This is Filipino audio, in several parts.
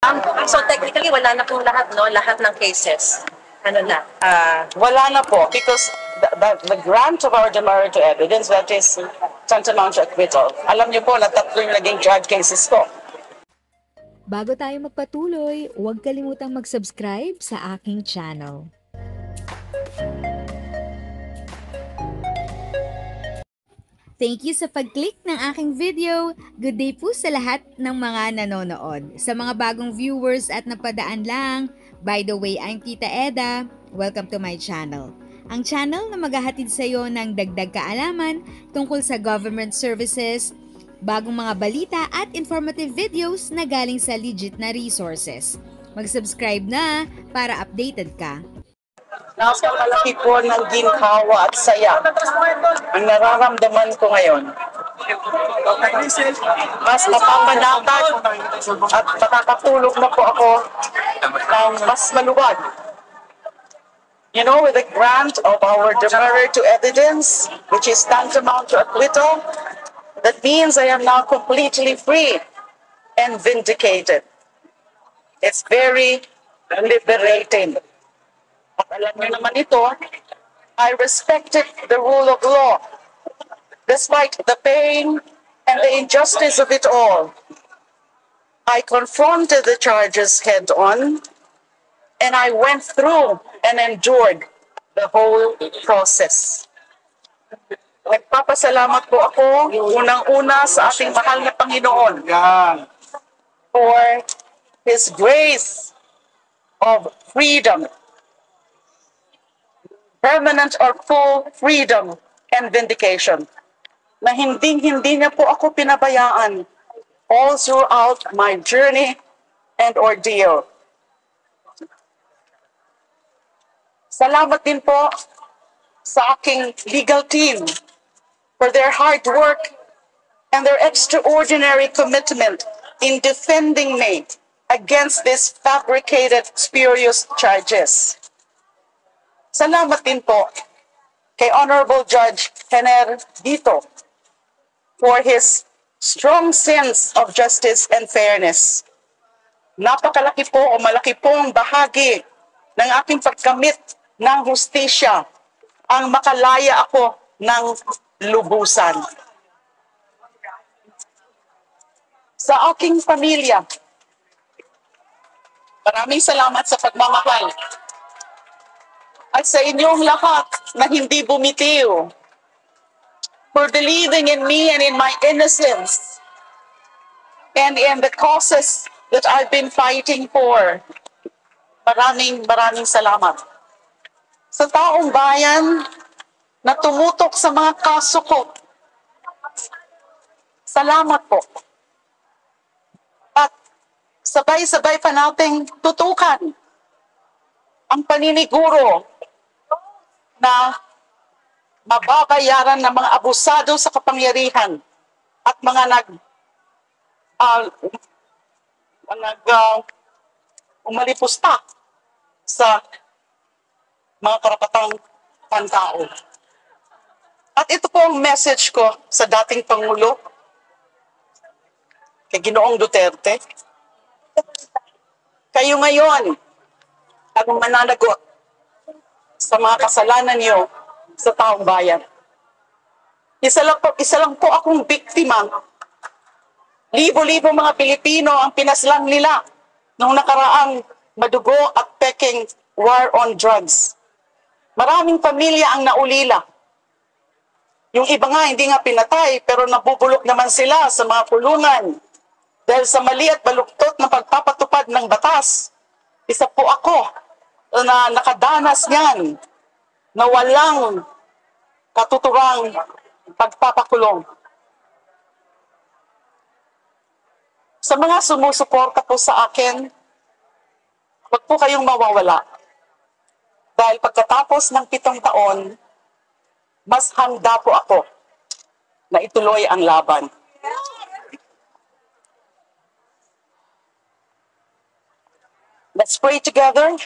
So technically, wala na pong lahat, no? Lahat ng cases. Ano na? Wala na po because the grant of our demerit to evidence, that is tantamount to acquittal. Alam niyo po na 3 yung naging drug cases ko. Bago tayo magpatuloy, huwag kalimutang mag-subscribe sa aking channel. Thank you sa pag-click ng aking video. Good day po sa lahat ng mga nanonood. Sa mga bagong viewers at napadaan lang, by the way, I'm Tita Eda. Welcome to my channel. Ang channel na maghahatid sa iyo ng dagdag kaalaman tungkol sa government services, bagong mga balita at informative videos na galing sa legit na resources. Mag-subscribe na para updated ka. Napakalaki po ng ginhawa at saya ang nararamdaman ko ngayon. Mas mapapanatag at makakatulog na po ako ng mas maluwag. You know, with the grant of our demerit to evidence, which is tantamount to acquittal, that means I am now completely free and vindicated. It's very liberating. At alam niyo naman ito, I respected the rule of law. Despite the pain and the injustice of it all, I confronted the charges head on, and I went through and endured the whole process. Nagpapasalamat po ako unang-una sa ating mahal na Panginoon for His grace of freedom, permanent or full freedom and vindication, na hindi niya po ako pinabayaan all throughout my journey and ordeal. Salamat din po sa aking legal team for their hard work and their extraordinary commitment in defending me against these fabricated, spurious charges. Salamat din po kay Honorable Judge Henner Dito for his strong sense of justice and fairness. Napakalaki po o malaki pong bahagi ng aking pagkamit ng hustisya ang makalaya ako ng lubusan. Sa aking pamilya, maraming salamat sa pagmamahal. At sa inyong lahat na hindi bumitiw, for believing in me and in my innocence, and in the causes that I've been fighting for. Maraming salamat. Sa taong bayan na tumutok sa mga kaso ko, salamat po. At sabay-sabay pa nating tutukan ang paniniguro na mababayaran ng mga abusado sa kapangyarihan at mga umalipusta sa mga karapatang pantao. At ito po ang message ko sa dating Pangulo, kay Ginoong Duterte. Kayo ngayon ang mananagot sa mga kasalanan niyo sa taong bayan. Isa lang po akong biktima. Libo-libo mga Pilipino ang pinaslang nila nung nakaraang madugo at peking war on drugs. Maraming pamilya ang naulila. Yung iba nga hindi nga pinatay pero nabubulok naman sila sa mga kulungan dahil sa mali at baluktot na pagpapatupad ng batas. Isa po ako na nakadanas niyan na walang katuturang pagpapakulong. Sa mga sumusuporta po sa akin, huwag po kayong mawawala. Dahil pagkatapos ng 7 taon, mas handa po ako na ituloy ang laban. Let's pray together.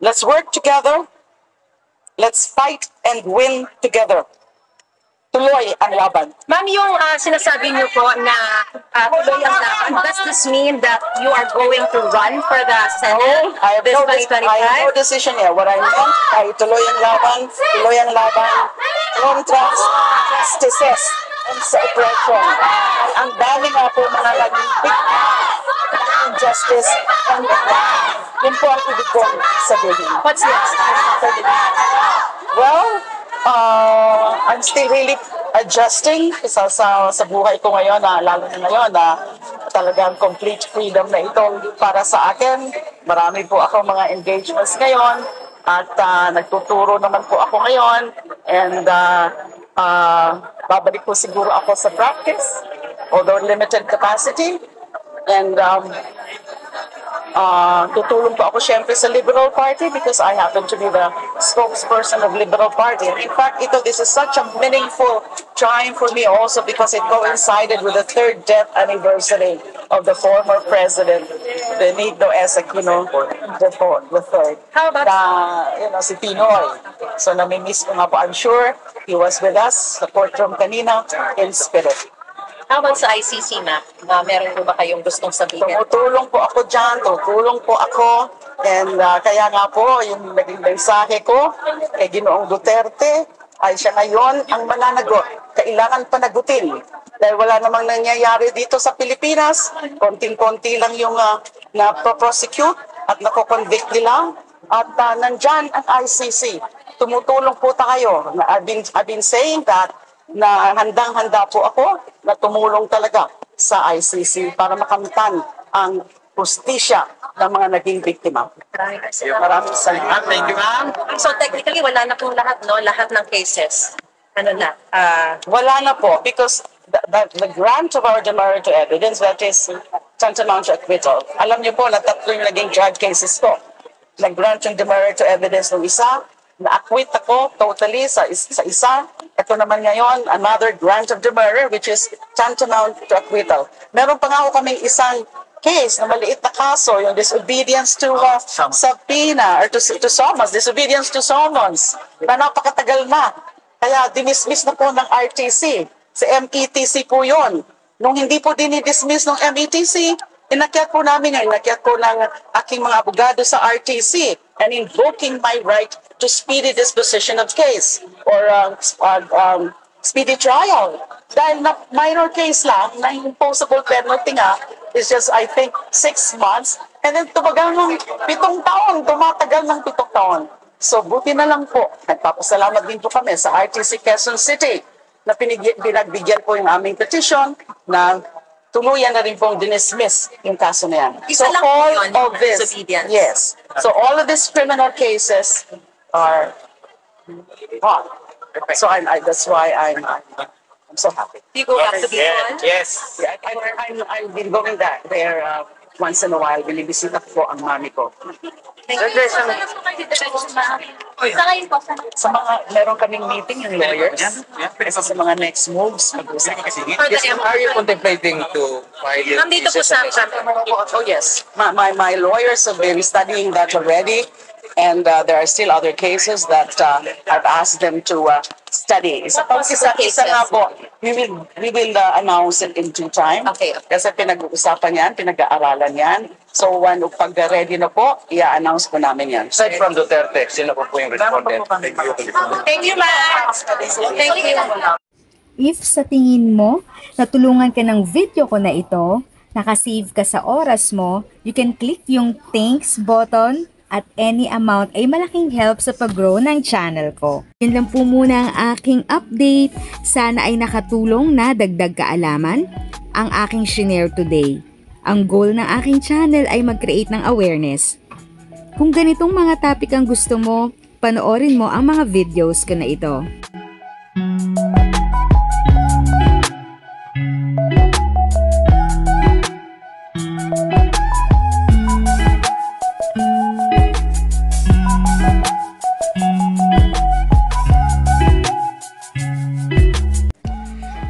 Let's work together. Let's fight and win together. tuloy ang laban. Ma'am, yung sinasabi niyo po na tuloy ang laban, does this mean that you are going to run for the Senate I have this I have no 2025? decision here. What I meant ay tuloy ang laban kontra justices and sa oppression. Ay ang dami nga po mga naging biktima ng injustice and yun po ang ibig kong sabihin. What's next? Well, I'm still really adjusting sa buhay ko ngayon, lalo na ngayon na talagang complete freedom na ito para sa akin. Marami po ako mga engagements ngayon at nagtuturo naman po ako ngayon and babalik po siguro ako sa practice, although limited capacity. And tutulong po ako syempre sa Liberal Party because I happen to be the spokesperson of Liberal Party. And in fact, this is such a meaningful time for me also because it coincided with the 3rd death anniversary of the former president, Benigno S. Aquino III. How about si Pinoy. So nami-miss ko nga po, I'm sure he was with us sa courtroom kanina in spirit. How about sa ICC, ma'am? Meron po ba kayong gustong sabihin? Tumutulong po ako dyan, tutulong po ako. And kaya nga po, yung naging mensahe ko kay Ginoong Duterte ay siya ngayon ang mananagot. Kailangan panagutin. Dahil wala namang nangyayari dito sa Pilipinas. Konting-konti lang yung na-prosecute at nako-convict nila. At nandyan ang ICC. Tumutulong po tayo. I've been saying that na handang-handa po ako na tumulong talaga sa ICC para makamtan ang justisya ng mga naging biktima. Maraming salamat. Thank you, ma'am. So technically, wala na pong lahat, no? Lahat ng cases. Ano na? Wala na po because the grant of our demerit to evidence, that is tantamount to acquittal. Alam niyo po na 3 yung naging drug cases ko. Nag-grant yung demerit to evidence ng isa, na-acquit ako totally sa isa. Ito naman ngayon, another grant of demerit which is tantamount to acquittal. Meron pa nga ako kaming isang case na maliit na kaso, yung disobedience to subpoena or to summons, disobedience to summons. Na napakatagal na. Kaya dinismiss na po ng RTC. Sa METC po yun. Nung hindi po dinidismiss ng METC, inakyat po namin yun. Inakyat po ng aking mga abogado sa RTC and invoking my right to speedy disposition of case or speedy trial. Dahil na minor case lang, na imposable penalty nga, is just, I think, 6 months. And then tumagal ng 7 taon, tumatagal ng 7 taon. So buti na lang po, nagpapasalamat din po kami sa RTC Quezon City na pinagbigyan po yung aming petition na tuluyan na rin pong dinismiss yung kaso na yan. Isa lang po yun, yung disobedience. Yes. So all of these criminal cases are gone. So that's why I'm so happy. Do you go back to Bicol? Yes. Yeah, I've been going there once in a while. Binibisita ko po ang mami ko. Thank you. Sa mga, meron kaming meeting yung lawyers. Kasi sa mga next moves, mag-usap. For the Are you contemplating to file your Nandito po sa Oh yes, my lawyers have been studying that already. And there are still other cases that I've asked them to study. Isa nga po, we will announce it in due time. Okay. Kasi pinag-uusapan yan, pinag-aaralan yan. So pag ready na po, i-announce po namin yan. Aside from Duterte, sino po yung respondent? Thank you. Thank you, ma'am. Thank you. If sa tingin mo, natulungan ka ng video ko na ito, nakasave ka sa oras mo, you can click yung thanks button at any amount ay malaking help sa pag-grow ng channel ko. Yun lang po muna ang aking update. Sana ay nakatulong na dagdag kaalaman ang aking shinare today. Ang goal ng aking channel ay mag-create ng awareness. Kung ganitong mga topic ang gusto mo, panoorin mo ang mga videos ko na ito.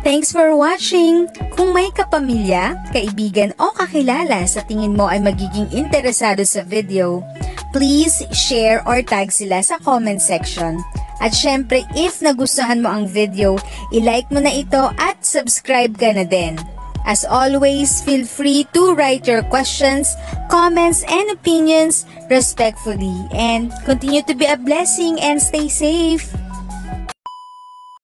Thanks for watching! Kung may kapamilya, kaibigan o kakilala sa tingin mo ay magiging interesado sa video, please share or tag sila sa comment section. At syempre, if nagustuhan mo ang video, i-like mo na ito at subscribe ka na din. As always, feel free to write your questions, comments, and opinions respectfully. And continue to be a blessing and stay safe.